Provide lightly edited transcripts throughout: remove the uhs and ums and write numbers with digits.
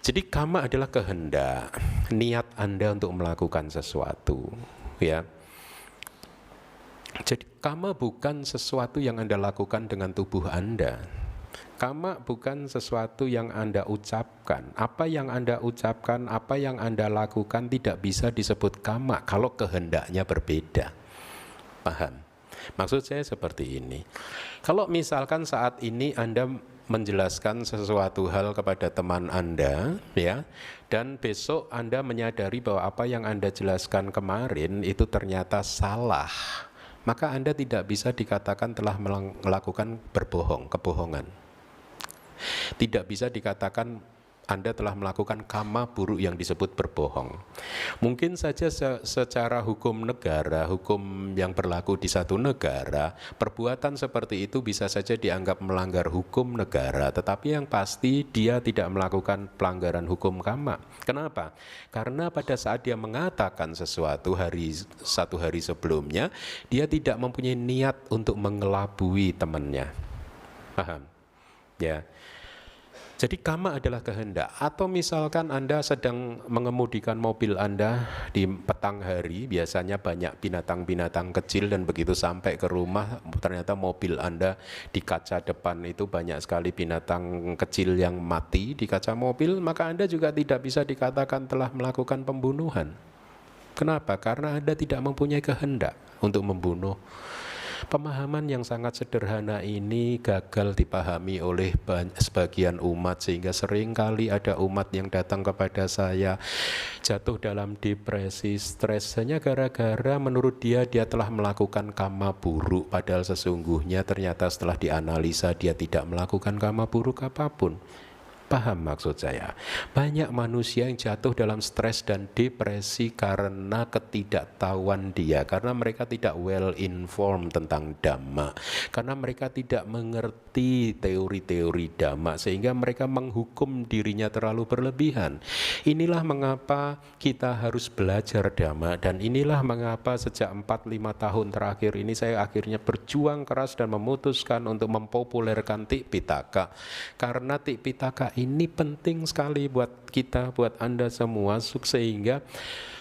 Jadi kama adalah kehendak, niat Anda untuk melakukan sesuatu, ya. Jadi kama bukan sesuatu yang Anda lakukan dengan tubuh Anda. Kama bukan sesuatu yang Anda ucapkan. Apa yang Anda ucapkan, apa yang Anda lakukan tidak bisa disebut kama kalau kehendaknya berbeda. Paham? Maksud saya seperti ini. Kalau misalkan saat ini Anda menjelaskan sesuatu hal kepada teman Anda, ya, dan besok Anda menyadari bahwa apa yang Anda jelaskan kemarin itu ternyata salah, maka Anda tidak bisa dikatakan telah melakukan kebohongan. Tidak bisa dikatakan Anda telah melakukan kama buruk yang disebut berbohong. Mungkin saja secara hukum negara, hukum yang berlaku di satu negara, perbuatan seperti itu bisa saja dianggap melanggar hukum negara, tetapi yang pasti dia tidak melakukan pelanggaran hukum kama. Kenapa? Karena pada saat dia mengatakan sesuatu satu hari sebelumnya, dia tidak mempunyai niat untuk mengelabui temannya. Paham? Ya. Jadi kama adalah kehendak. Atau misalkan Anda sedang mengemudikan mobil Anda di petang hari, biasanya banyak binatang-binatang kecil, dan begitu sampai ke rumah ternyata mobil Anda di kaca depan itu banyak sekali binatang kecil yang mati di kaca mobil, maka Anda juga tidak bisa dikatakan telah melakukan pembunuhan. Kenapa? Karena Anda tidak mempunyai kehendak untuk membunuh. Pemahaman yang sangat sederhana ini gagal dipahami oleh sebagian umat, sehingga seringkali ada umat yang datang kepada saya jatuh dalam depresi, stres, hanya gara-gara menurut dia telah melakukan kama buruk, padahal sesungguhnya ternyata setelah dianalisa dia tidak melakukan kama buruk apapun. Paham maksud saya? Banyak manusia yang jatuh dalam stres dan depresi karena ketidaktahuan dia, karena mereka tidak well informed tentang Dhamma, karena mereka tidak mengerti teori-teori Dhamma, sehingga mereka menghukum dirinya terlalu berlebihan. Inilah mengapa kita harus belajar Dhamma, dan inilah mengapa sejak 4-5 tahun terakhir ini saya akhirnya berjuang keras dan memutuskan untuk mempopulerkan Tipitaka, karena Tipitaka ini penting sekali buat kita, buat Anda semua, sehingga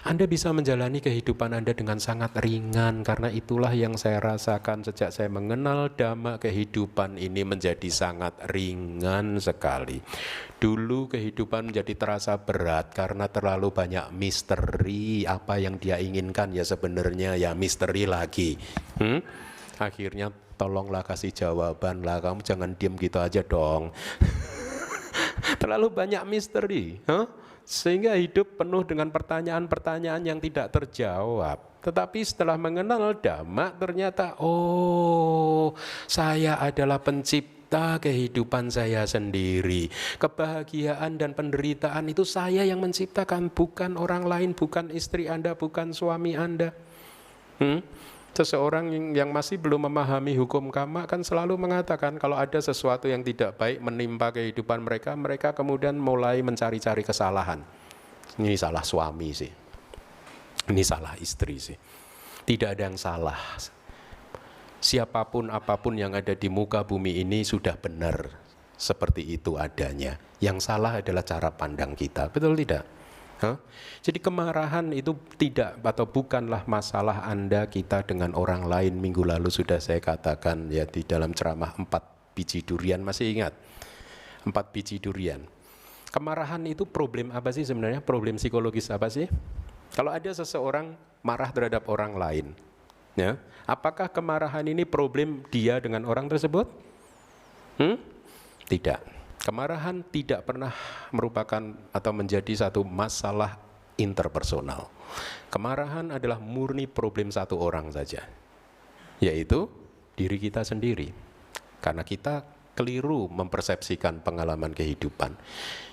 Anda bisa menjalani kehidupan Anda dengan sangat ringan. Karena itulah yang saya rasakan sejak saya mengenal Dhamma, kehidupan ini menjadi sangat ringan sekali. Dulu kehidupan menjadi terasa berat karena terlalu banyak misteri. Apa yang dia inginkan ya sebenarnya ya misteri lagi. Akhirnya tolonglah kasih jawaban lah, kamu jangan diam gitu aja dong. Terlalu banyak misteri, sehingga hidup penuh dengan pertanyaan-pertanyaan yang tidak terjawab. Tetapi setelah mengenal Dhamma, ternyata saya adalah pencipta kehidupan saya sendiri. Kebahagiaan dan penderitaan itu saya yang menciptakan, bukan orang lain, bukan istri Anda, bukan suami Anda. Seseorang yang masih belum memahami hukum kama kan selalu mengatakan kalau ada sesuatu yang tidak baik menimpa kehidupan mereka, mereka kemudian mulai mencari-cari kesalahan. Ini salah suami sih, ini salah istri sih. Tidak ada yang salah. Siapapun apapun yang ada di muka bumi ini sudah benar seperti itu adanya. Yang salah adalah cara pandang kita, betul tidak? Jadi kemarahan itu tidak atau bukanlah masalah Anda, kita dengan orang lain. Minggu lalu sudah saya katakan ya di dalam ceramah 4 biji durian, masih ingat? 4 biji durian. Kemarahan itu problem apa sih sebenarnya? Problem psikologis apa sih? Kalau ada seseorang marah terhadap orang lain, ya, apakah kemarahan ini problem dia dengan orang tersebut? Tidak. Kemarahan tidak pernah merupakan atau menjadi satu masalah interpersonal. Kemarahan adalah murni problem satu orang saja, yaitu diri kita sendiri. Karena kita keliru mempersepsikan pengalaman kehidupan,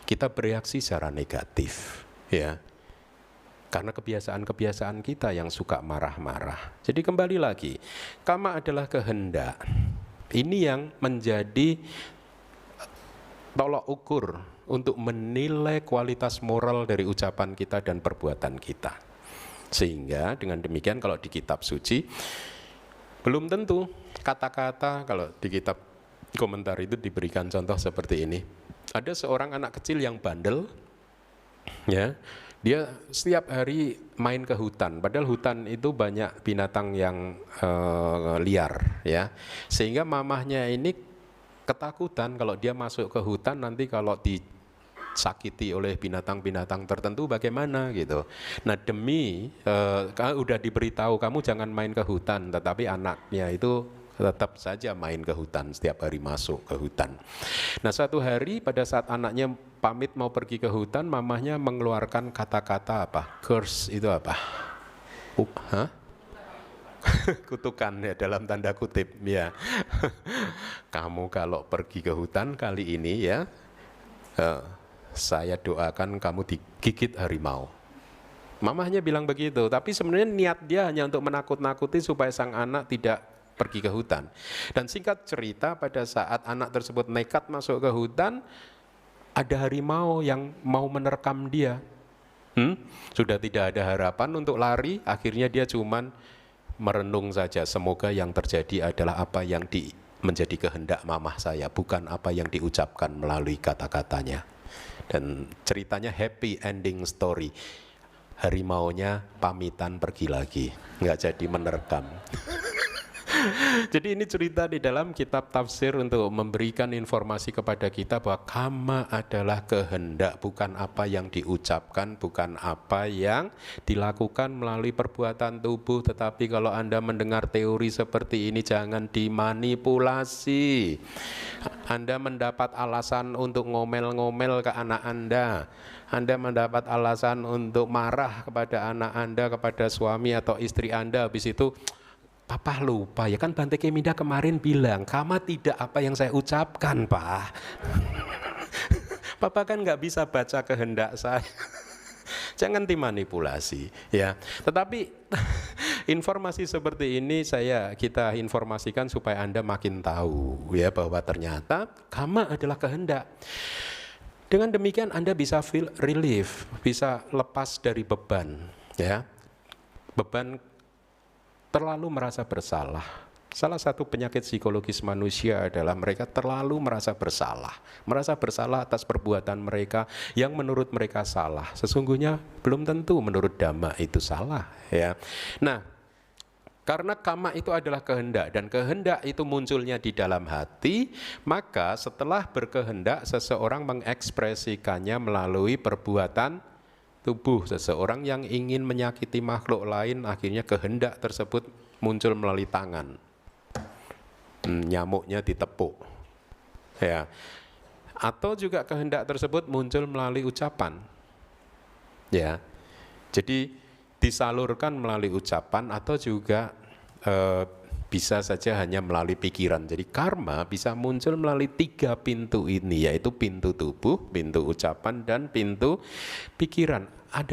kita bereaksi secara negatif, ya. Karena kebiasaan-kebiasaan kita yang suka marah-marah. Jadi kembali lagi, kama adalah kehendak. Ini yang menjadi tolok ukur untuk menilai kualitas moral dari ucapan kita dan perbuatan kita. Sehingga dengan demikian kalau di kitab suci belum tentu kata-kata, kalau di kitab komentar itu diberikan contoh seperti ini. Ada seorang anak kecil yang bandel, ya. Dia setiap hari main ke hutan, padahal hutan itu banyak binatang yang liar, ya. Sehingga mamahnya ini ketakutan kalau dia masuk ke hutan nanti kalau disakiti oleh binatang-binatang tertentu bagaimana gitu. Nah demi udah diberitahu kamu jangan main ke hutan, tetapi anaknya itu tetap saja main ke hutan, setiap hari masuk ke hutan. Nah suatu hari pada saat anaknya pamit mau pergi ke hutan, mamahnya mengeluarkan kata-kata apa? Curse itu apa? Hah? Kutukan ya, dalam tanda kutip ya. Kamu kalau pergi ke hutan kali ini ya, saya doakan kamu digigit harimau. Mamahnya bilang begitu, tapi sebenarnya niat dia hanya untuk menakut-nakuti supaya sang anak tidak pergi ke hutan. Dan singkat cerita, pada saat anak tersebut nekat masuk ke hutan, ada harimau yang mau menerkam dia. Sudah tidak ada harapan untuk lari, akhirnya dia cuman merenung saja, semoga yang terjadi adalah apa yang menjadi kehendak mamah saya, bukan apa yang diucapkan melalui kata-katanya. Dan ceritanya happy ending story. Harimaunya pamitan pergi lagi, nggak jadi menerkam. Jadi ini cerita di dalam kitab tafsir untuk memberikan informasi kepada kita bahwa kama adalah kehendak, bukan apa yang diucapkan, bukan apa yang dilakukan melalui perbuatan tubuh. Tetapi kalau Anda mendengar teori seperti ini, jangan dimanipulasi. Anda mendapat alasan untuk ngomel-ngomel ke anak Anda mendapat alasan untuk marah kepada anak Anda, kepada suami atau istri Anda. Habis itu, Papa lupa, ya kan Bante Keminda kemarin bilang, kama tidak apa yang saya ucapkan, Pak. Papa kan nggak bisa baca kehendak saya. Jangan dimanipulasi, ya. Tetapi informasi seperti ini kita informasikan supaya Anda makin tahu, ya, bahwa ternyata kama adalah kehendak. Dengan demikian Anda bisa feel relief, bisa lepas dari beban, ya. Beban terlalu merasa bersalah. Salah satu penyakit psikologis manusia adalah mereka terlalu merasa bersalah atas perbuatan mereka yang menurut mereka salah. Sesungguhnya belum tentu menurut Dhamma itu salah, ya. Nah, karena kama itu adalah kehendak, dan kehendak itu munculnya di dalam hati, maka setelah berkehendak seseorang mengekspresikannya melalui perbuatan tubuh. Seseorang yang ingin menyakiti makhluk lain, akhirnya kehendak tersebut muncul melalui tangan. Nyamuknya ditepuk, ya. Atau juga kehendak tersebut muncul melalui ucapan, ya. Jadi disalurkan melalui ucapan atau juga bisa saja hanya melalui pikiran. Jadi karma bisa muncul melalui 3 pintu ini, yaitu pintu tubuh, pintu ucapan, dan pintu pikiran. Ada